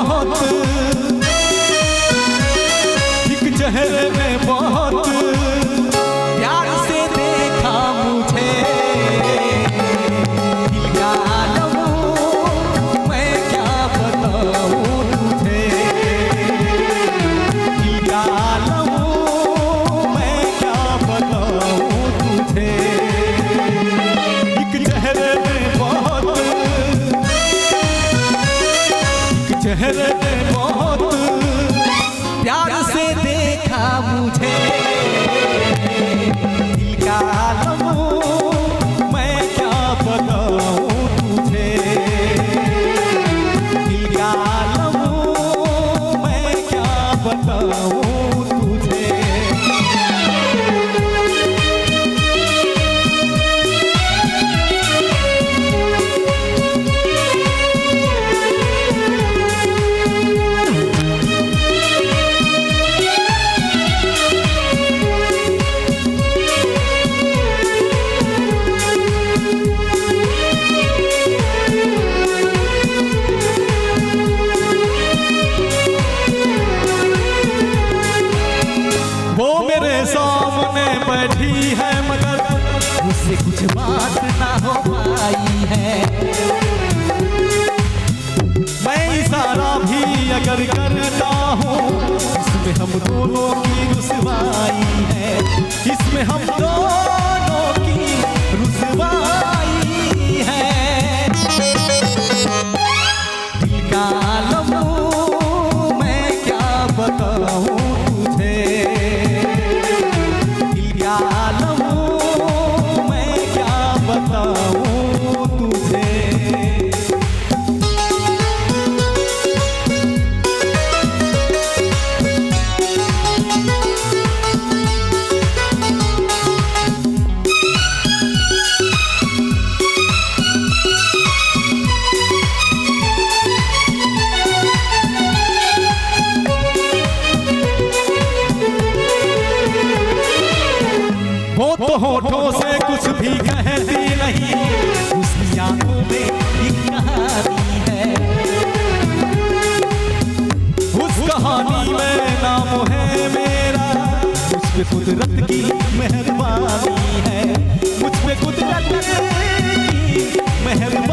बहुत, एक चेहरे में बहुत प्यार से देखा मुझे। दिल का आलम मैं क्या बताऊं तुझे, दिल का आलम मैं क्या बताऊं तुझे। एक चेहरे में बहुत, एक चेहरे में बहुत प्यार से देखा मुझे। दिल का आलम मैं क्या बताऊं तुझे, दिल का आलम मैं क्या बताऊं तुझे। वो मेरे सामने बैठी है मगर उससे कुछ बात ना हो पाई है। मैं इशारा भी अगर करता हूँ इसमें हम दोनों की रुसवाई है, इसमें हम दोनों की रुसवाई है। दिल का आलम मैं क्या बताऊं तुझे, आलम मैं क्या बताऊं तुझे। वो तो होठों से कुछ भी कहती नहीं, उसकी आंखों में एक कहानी है। उस कहानी में नाम है मेरा, मुझ पे कुदरत की मेहरबानी है, मुझ पे कुदरत की मेहरबानी